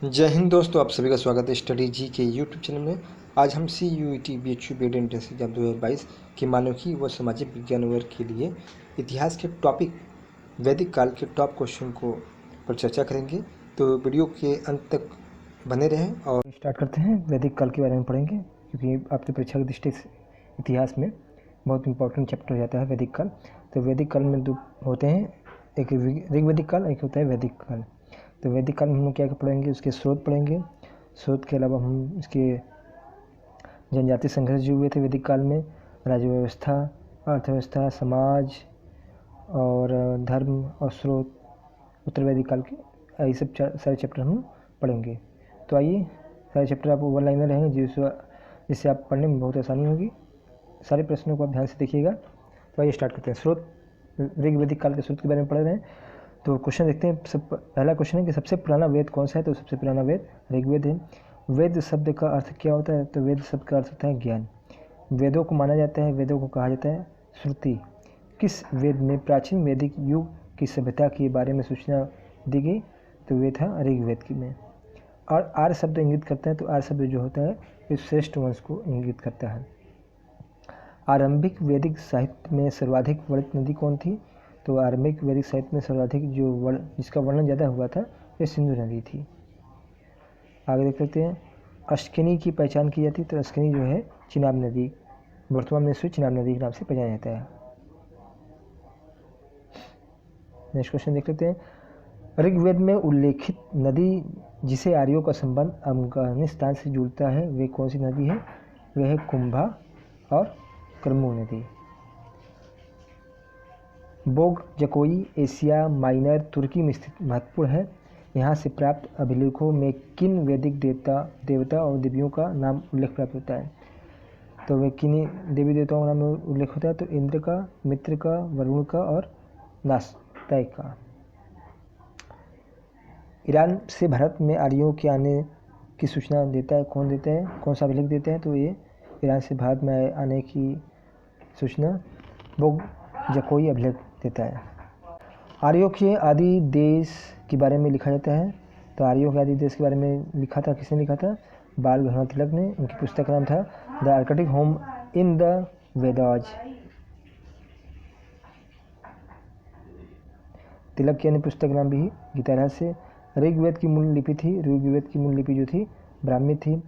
जय हिंद दोस्तों, आप सभी का स्वागत है स्टडी जी के यूट्यूब चैनल में। आज हम C U E T B H U B Ed entrance exam 2022 के मानविकी व सामाजिक विज्ञान वर्ग के लिए इतिहास के टॉपिक वैदिक काल के टॉप क्वेश्चन को पर चर्चा करेंगे। तो वीडियो के अंत तक बने रहें और स्टार्ट करते हैं। वैदिक काल के बारे में पढ़ेंगे क्योंकि आपकी परीक्षा की दृष्टि से इतिहास में बहुत इंपॉर्टेंट चैप्टर हो जाता है वैदिक काल। तो वैदिक काल में दो होते हैं, एक ऋग्वैदिक काल, एक होता है वैदिक काल। तो वैदिक काल में हम लोग क्या पढ़ेंगे, उसके स्रोत पढ़ेंगे। स्रोत के अलावा हम इसके जनजातीय संघर्ष जो हुए थे वैदिक काल में, राज्य व्यवस्था, अर्थव्यवस्था, समाज और धर्म और स्रोत, उत्तर वैदिक काल के, यही सब सारे चैप्टर हम पढ़ेंगे। तो आइए, सारे चैप्टर आप वन लाइनर रहेंगे जिससे आप पढ़ने में बहुत आसानी होगी। सारे प्रश्नों को आप ध्यान से देखिएगा। तो आइए स्टार्ट करते हैं। स्रोत, ऋग्वैदिक काल के स्रोत के बारे में पढ़ रहे हैं। तो क्वेश्चन देखते हैं। पहला क्वेश्चन है कि सबसे पुराना वेद कौन सा है। तो सबसे पुराना वेद ऋग्वेद है। वेद शब्द का अर्थ क्या होता है। तो वेद शब्द का अर्थ होता है ज्ञान। वेदों को माना जाता है, वेदों को कहा जाता है श्रुति। किस वेद में प्राचीन वैदिक युग की सभ्यता के बारे में सूचना दी गई। तो वे था ऋग्वेद की में। और आर्य शब्द इंगित करता है। तो आर्य शब्द जो होता है इस श्रेष्ठ वंश को इंगित करता है। आरंभिक वैदिक साहित्य में सर्वाधिक वर्णित नदी कौन थी। तो आरंभिक वैदिक साहित्य में सर्वाधिक जिसका वर्णन ज़्यादा हुआ था ये सिंधु नदी थी। आगे देख लेते हैं। अस्किनी की पहचान की जाती है। तो अस्किनी जो है चिनाब नदी, वर्तमान में इसे चिनाब नदी के नाम से पहचाना जाता है। नेक्स्ट क्वेश्चन देख लेते हैं। ऋग्वेद में उल्लेखित नदी जिसे आर्यों का संबंध अफगानिस्तान से जुड़ता है वे कौन सी नदी है। वह है कुंभा और कर्मू नदी। बोग जकोई एशिया माइनर तुर्की में स्थित महत्वपूर्ण है। यहाँ से प्राप्त अभिलेखों में किन वैदिक देवता और देवियों का नाम उल्लेख प्राप्त होता है। तो वे किन देवी देवताओं का नाम उल्लेख होता है। तो इंद्र का, मित्र का, वरुण का और नास्ताय का। ईरान से भारत में आर्यों के आने की सूचना देता है कौन देता है, कौन सा अभिलेख देता है। तो ये ईरान से भारत में आने की सूचना बोग जकोई अभिलेख देता है। आर्यों के आदि देश के बारे में लिखा जाता है। तो आर्यों के आदि देश के बारे में लिखा था, किसने लिखा था। बाल गंगाधर तिलक ने। उनकी पुस्तक का नाम था The Arctic Home in the Vedas. Tilak की अन्य पुस्तक का नाम भी गीता रहस्य। ऋग्वेद की मूल लिपि थी, ऋग्वेद की मूल लिपि जो थी ब्राह्मी थी।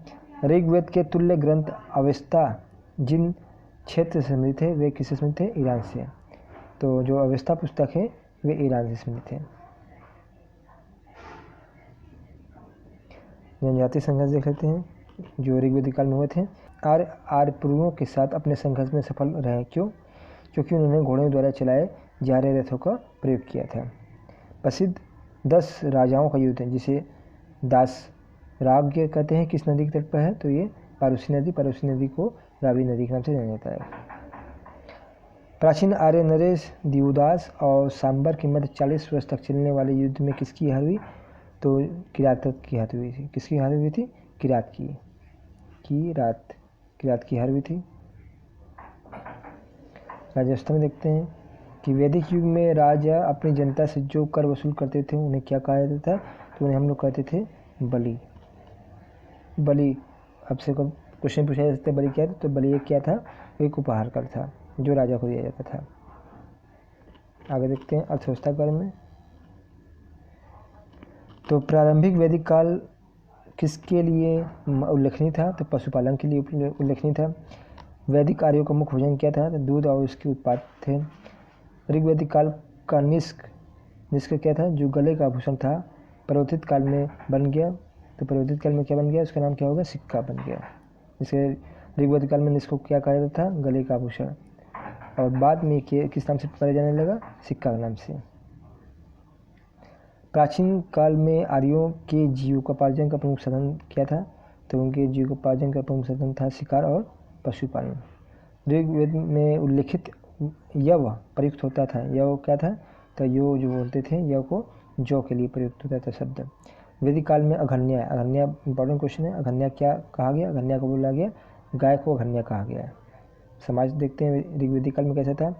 ऋग्वेद के तुल्य ग्रंथ अवेस्ता जिन क्षेत्र से संबंधित थे वे किससे संबंधित थे। ईरान से। तो जो अवेस्ता पुस्तक है वे ईरान से संबंधित है। जनजातीय संघर्ष देख लेते हैं जो ऋग्वेदिक काल में हुए थे। आर्यपुरुषों के साथ अपने संघर्ष में सफल रहे। क्यों। क्योंकि उन्होंने घोड़ों द्वारा चलाए जा रहे रथों का प्रयोग किया था। प्रसिद्ध 10 राजाओं का युद्ध है जिसे दास राग्य कहते हैं किस नदी के तट पर है। तो ये पारुसी नदी। पारुसी नदी को रावी नदी के नाम से जाना जाता है। प्राचीन आर्य नरेश, दिवदास और सांबर के मध्य 40 वर्ष तक चलने वाले युद्ध में किसकी हार हुई। तो किरात की हार हुई थी। किसकी हार हुई थी। किरात की हार हुई थी। राजस्थान में देखते हैं कि वैदिक युग में राजा अपनी जनता से जो कर वसूल करते थे उन्हें क्या कहा जाता था। तो उन्हें हम लोग कहते थे बलि। बलि आपसे क्वेश्चन पूछा जा सकता है बलि क्या था। तो बलि क्या था, एक उपहार कर था जो राजा को दिया जाता था। आगे देखते हैं अर्थव्यवस्था के बारे में। तो प्रारंभिक वैदिक काल किसके लिए उल्लेखनीय था। तो पशुपालन के लिए उल्लेखनीय था। वैदिक आर्यों का मुख्य भोजन क्या था। तो दूध और उसके उत्पाद थे। ऋग्वैदिक काल का निष्क क्या था, जो गले का आभूषण था, परावर्तित काल में बन गया। तो परावर्तित काल में क्या बन गया, उसका नाम क्या होगा, सिक्का बन गया। जैसे ऋग्वैदिक काल में निष्क को क्या कहा जाता था, गले का आभूषण, और बाद में किस नाम से पुकारा जाने लगा, सिक्का के नाम से। प्राचीन काल में आर्यों के जीविकोपार्जन का प्रमुख साधन क्या था। तो उनके जीविकोपार्जन का प्रमुख साधन था शिकार और पशुपालन। ऋग्वेद में उल्लेखित यव प्रयुक्त होता था। यव क्या था, तो यो जो बोलते थे यव को जौ के लिए प्रयुक्त होता था शब्द। वैदिक काल में अघन्या, अघन्या इंपॉर्टेंट क्वेश्चन है। अघन्या क्या कहा गया, अघन्या को बोला गया गाय को अघन्या कहा गया। समाज देखते हैं ऋग्वैदिक काल में कैसा था।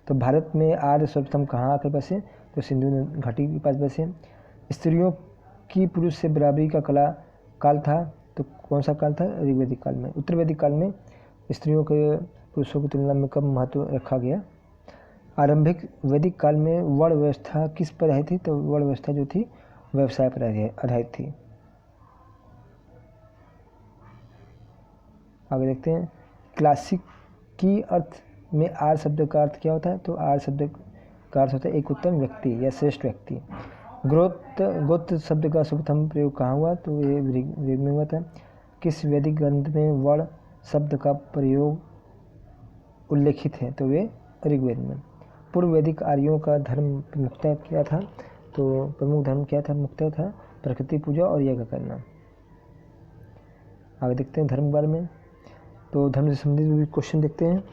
तो भारत में आर्य सर्वप्रथम कहाँ आकर बसे, तो सिंधु घाटी के पास बसे। स्त्रियों की पुरुष से बराबरी का काल था, तो कौन सा काल था? ऋग्वैदिक काल में। उत्तर वैदिक काल में स्त्रियों के पुरुषों की तुलना में कम महत्व रखा गया। आरंभिक वैदिक काल में वर्ण व्यवस्था किस पर आधारित थी? तो वर्ण व्यवस्था जो थी व्यवसाय पर आधारित थी। आगे देखते हैं, क्लासिक की अर्थ में आर्य शब्द का अर्थ क्या होता है? तो आर्य शब्द का अर्थ होता है एक उत्तम व्यक्ति या श्रेष्ठ व्यक्ति। गोत्र शब्द का सर्वप्रथम प्रयोग कहाँ हुआ? तो ये ऋग में हुआ था। किस वैदिक ग्रंथ में वर्ण शब्द का प्रयोग उल्लेखित है? तो वे ऋग्वेद में। पूर्व वैदिक आर्यों का धर्म प्रमुखता क्या था? तो प्रमुख धर्म क्या था? मुख्यतः था प्रकृति पूजा और यज्ञ करना। आगे देखते हैं धर्म के बारे में। तो धर्म से संबंधित भी क्वेश्चन देखते हैं।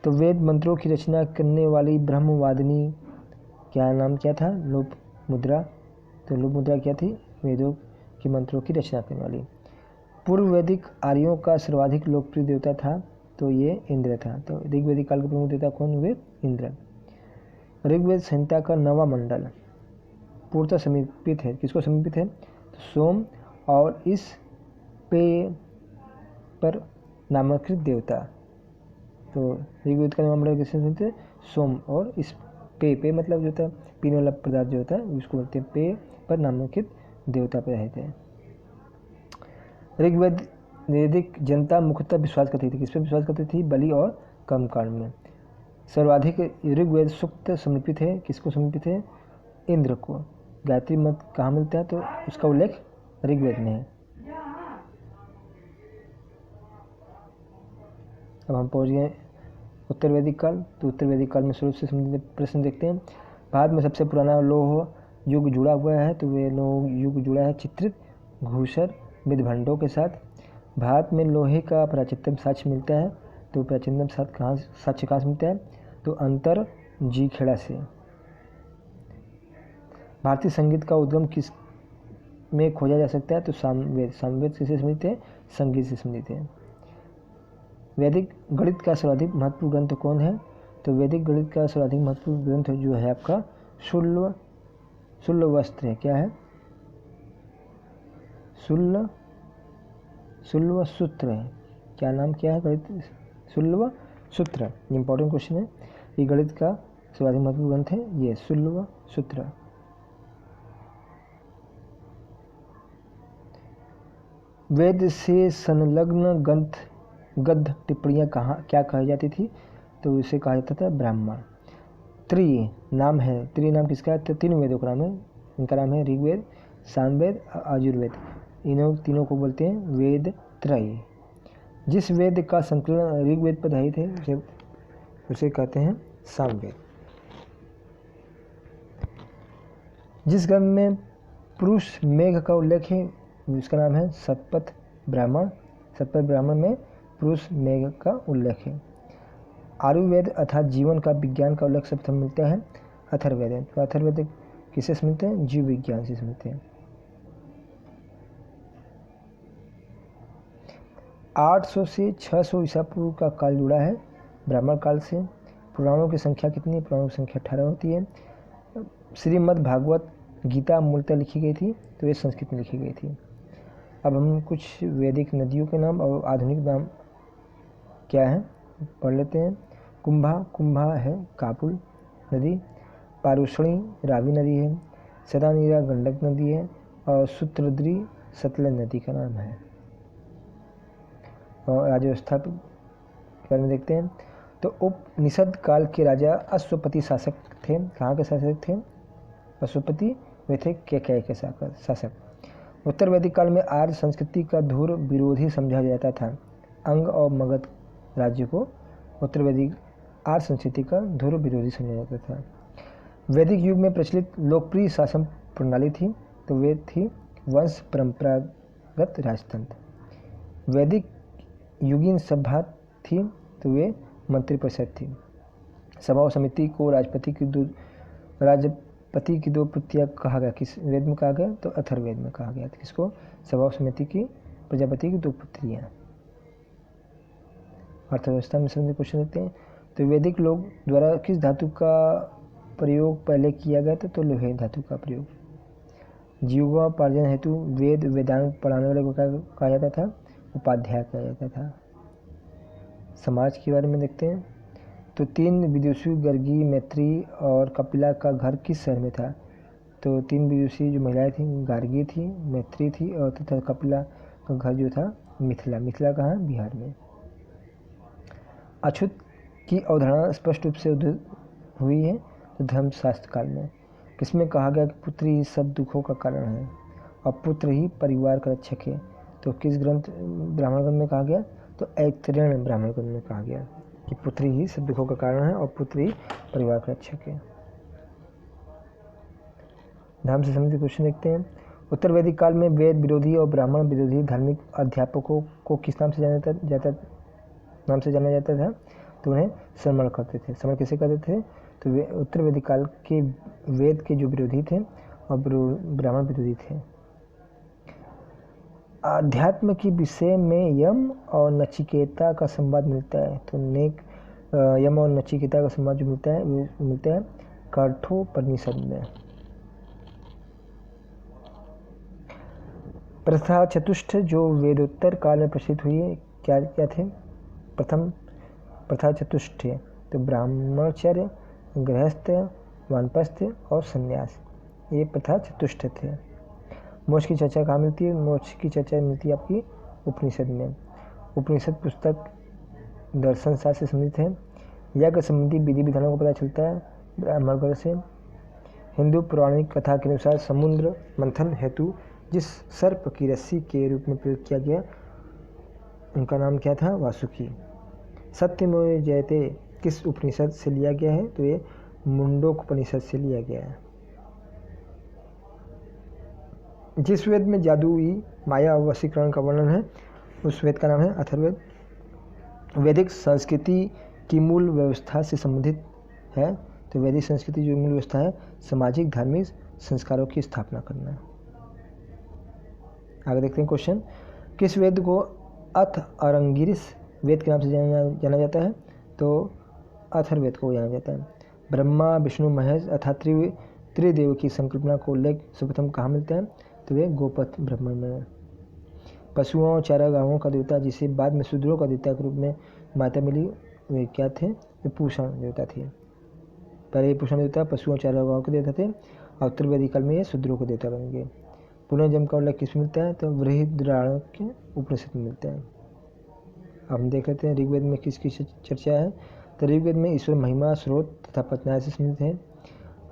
तो वेद मंत्रों की रचना करने वाली ब्रह्मवादिनी क्या नाम क्या था? लोपामुद्रा। तो लोपामुद्रा क्या थी? वेदों के मंत्रों की रचना करने वाली। पूर्व वैदिक आर्यों का सर्वाधिक लोकप्रिय देवता था, तो ये इंद्र था। तो ऋग्वैदिक काल के प्रमुख देवता कौन हुए? इंद्र। ऋग्वेद संहिता का 9वां मंडल पूर्णतः समीपित है। किसको समीपित है? तो सोम और इस पे पर नामांकित देवता। तो ऋग्वेद का 9वां मंडल किससे समीपित है? सोम और इस पे मतलब जो होता है पीने वाला पदार्थ जो होता है उसको बोलते हैं पे पर नामांकित देवता पर रहते हैं। ऋग्वेद वैदिक जनता मुख्यतः विश्वास करती थी। किस पर विश्वास करती थी? बलि और कर्मकांड में। सर्वाधिक ऋग्वेद सूक्त समर्पित है। किसको समर्पित है? इंद्र को। गायत्री मंत्र कहाँ मिलता है? तो उसका उल्लेख ऋग्वेद में है। अब हम पहुँच गए उत्तर वैदिक काल। तो उत्तर वैदिक काल में स्वरूप से संबंधित प्रश्न देखते हैं। भारत में सबसे पुराना लौह युग जुड़ा हुआ है, तो वे लौह युग जुड़ा है चित्रित घूसर मृदभंडों के साथ। भारत में लोहे का प्राचीनतम साक्ष्य मिलता है, तो प्राचीनतम साक्ष्य कहाँ से मिलता है? तो अंतर जी खेड़ा से। भारतीय संगीत का उद्गम किस में खोजा जा सकता है? तो सामवेद किससे संबंधित है? संगीत से संबंधित है। वैदिक गणित का सर्वाधिक महत्वपूर्ण ग्रंथ कौन है? तो वैदिक गणित का सर्वाधिक महत्वपूर्ण ग्रंथ जो है आपका शुल्लवस्त्र है। क्या है? शुल्व सूत्र है। क्या नाम क्या है? गणित शुल्व सूत्र। इंपॉर्टेंट क्वेश्चन है। ये गणित का सर्वाधिक महत्वपूर्ण ग्रंथ है ये शुल्व सूत्र। वेद से संलग्न गद्य टिप्पणियाँ क्या कही जाती थी? तो इसे कहा जाता था ब्राह्मण। त्रि नाम है। त्रि नाम किसका है? तो 3 वेदों का नाम है। इनका नाम है ऋग्वेद, सामवेद और यजुर्वेद। इन्हों तीनों को बोलते हैं वेद त्रय। जिस वेद का संकलन ऋग्वेद पर आधारित है उसे कहते हैं सामवेद। जिस ग्रंथ में पुरुष मेघ का उल्लेख है उसका नाम है शतपथ ब्राह्मण। शतपथ ब्राह्मण में पुरुष मेघ का उल्लेख है। आयुर्वेद अर्थात जीवन का विज्ञान का उल्लेख सर्वप्रथम मिलता है अथर्ववेद। तो अथर्ववेद किससे मिलते हैं? जीव विज्ञान से मिलते हैं। 800 से 600 ईसा पूर्व का काल जुड़ा है ब्राह्मण काल से। पुराणों की संख्या कितनी है? पुराणों की संख्या 18 होती है। श्रीमद् भागवत गीता मूलतः लिखी गई थी, तो ये संस्कृत में लिखी गई थी। अब हम कुछ वैदिक नदियों के नाम और आधुनिक नाम क्या है पढ़ लेते हैं। कुंभा है कापुल नदी, पारुषणी रावी नदी है, सदानीरा गंडक नदी है और सूत्रद्री सतलज नदी का नाम है। और राज्य व्यवस्था के बारे में देखते हैं। तो उपनिषद काल के राजा अश्वपति शासक थे। कहाँ के शासक थे? अश्वपति वे थे कैकेय के शासक। उत्तर वैदिक काल में आर्य संस्कृति का धुर विरोधी समझा जाता था। अंग और मगध राज्य को उत्तर वैदिक आर्य संस्कृति का धुर विरोधी समझा जाता था। वैदिक युग में प्रचलित लोकप्रिय शासन प्रणाली थी, तो वे थी वंश परंपरागत राजतंत्र। वैदिक युगीन सभा थी, तो वे मंत्रिपरिषद थी। सभा और समिति को राजपति की दो प्रतियां कहा गया। किस वेद में कहा गया? तो अथर्ववेद में कहा गया। किसको? सभा और समिति की प्रजापति की 2 पुत्रियां। अर्थव्यवस्था में संबंधित क्वेश्चन देते हैं। तो वैदिक लोग द्वारा किस धातु का प्रयोग पहले किया गया था? तो लोहे धातु का प्रयोग। जीविकोपार्जन हेतु वेद वेदांत पढ़ाने वाले को क्या कहा जाता था? उपाध्याय कहा जाता था। समाज के बारे में देखते हैं। तो 3 विदुषी गर्गी, मैत्री और कपिला का घर किस शहर में था? तो 3 विदुषी जो महिलाएं थीं, गार्गी थी, मैत्री थी और तथा कपिला का घर जो था मिथिला। मिथिला कहाँ? बिहार में। अछूत की अवधारणा स्पष्ट रूप से उद्धृत हुई है तो धर्मशास्त्र काल में। किसमें कहा गया कि पुत्र ही सब दुखों का कारण है और पुत्र ही परिवार का रक्षक है? तो किस ग्रंथ ब्राह्मण ग्रंथ में कहा गया? तो ऐतरेय ब्राह्मण ग्रंथ में कहा गया कि पुत्र ही सब दुखों का कारण है और पुत्र ही परिवार का रक्षक है। धर्म से संबंधित क्वेश्चन देखते हैं। उत्तर वैदिक काल में वेद विरोधी और ब्राह्मण विरोधी धार्मिक अध्यापकों को किस नाम से जाना जाता था? तो उन्हें श्रमण कहते थे। श्रमण किसे कहते थे? तो वे उत्तर वैदिक काल के वेद के जो विरोधी थे और ब्राह्मण विरोधी थे। अध्यात्म के विषय में यम और नचिकेता का संवाद मिलता है। तो यम और नचिकेता का संवाद जो मिलता है वो मिलता है कठोपनिषद में। प्रथा चतुष्ट जो वेदोत्तर काल में प्रचलित हुई है, क्या क्या थे? प्रथम प्रथा चतुष्ट है तो ब्राह्मणचर्य, गृहस्थ, वानप्रस्थ और संन्यास, ये प्रथा चतुष्ट थे। मोक्ष की चर्चा कहाँ मिलती है? मोक्ष की चर्चा मिलती है आपकी उपनिषद में। उपनिषद पुस्तक दर्शन शास्त्र से संबंधित है। यज्ञ संबंधी विधि विधानों का पता चलता है ब्राह्मण ग्रंथ से। हिंदू पौराणिक कथा के अनुसार समुद्र मंथन हेतु जिस सर्प की रस्सी के रूप में प्रयोग किया गया उनका नाम क्या था? वासुकी। सत्यमेव जयते किस उपनिषद से लिया गया है? तो ये मुंडकोपनिषद से लिया गया है। जिस वेद में जादुई माया और वशीकरण का वर्णन है उस वेद का नाम है अथर्ववेद। वैदिक संस्कृति की मूल व्यवस्था से संबंधित है। तो वैदिक संस्कृति जो मूल व्यवस्था है सामाजिक धार्मिक संस्कारों की स्थापना करना। आगे देखते हैं क्वेश्चन। किस वेद को अथ अरंगिरिस वेद के नाम से जाना जाता है? तो अथर्ववेद को जाना जाता है। ब्रह्मा विष्णु महेश अर्थात त्रिदेव की संकल्पना को उल्लेख सर्वप्रथम कहाँ मिलता है? तो वे गोपथ ब्राह्मण में। पशुओं और चारागाहों का देवता जिसे बाद में शूद्रों का देवता के रूप में मान्यता मिली वे क्या थे? वे पूषण देवता थे। पहले ये पूषण देवता पशुओं और चारागाहों के देवता थे और उत्तर वैदिक काल में ये शूद्रों के देवता बन गए। पुनर्जन्म का उल्लेख किस मिलता है? तो बृहदारण्यक उपनिषद में मिलता है। अब हम देख लेते हैं ऋग्वेद में किसकी चर्चा है। तो ऋग्वेद में ईश्वर महिमा स्रोत तथा पत्नाय से संबंधित है।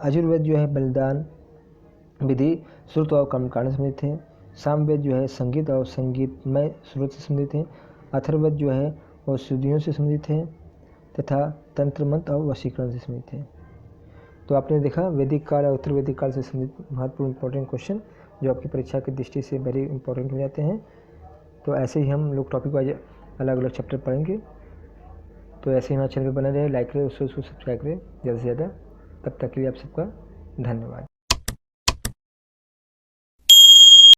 यजुर्वेद जो है बलिदान विधि श्रुत और कर्मकांड से संबंधित है। सामवेद जो है संगीत और संगीतमय स्रोत से संबंधित है। अथर्ववेद जो है वो शुद्धियों से संबंधित है तथा तंत्र मंत्र और वशीकरण से संबंधित है। तो आपने देखा वैदिक काल और उत्तर वैदिक काल से संबंधित महत्वपूर्ण इंपॉर्टेंट क्वेश्चन जो आपकी परीक्षा की दृष्टि से वेरी इंपॉर्टेंट हो जाते हैं। तो ऐसे ही हम लोग टॉपिक वाइज अलग अलग चैप्टर पढ़ेंगे। तो ऐसे ही हमारे चैनल पर बने रहे, लाइक करें, उसको सब्सक्राइब करें ज़्यादा से ज़्यादा। तब तक के लिए आप सबका धन्यवाद।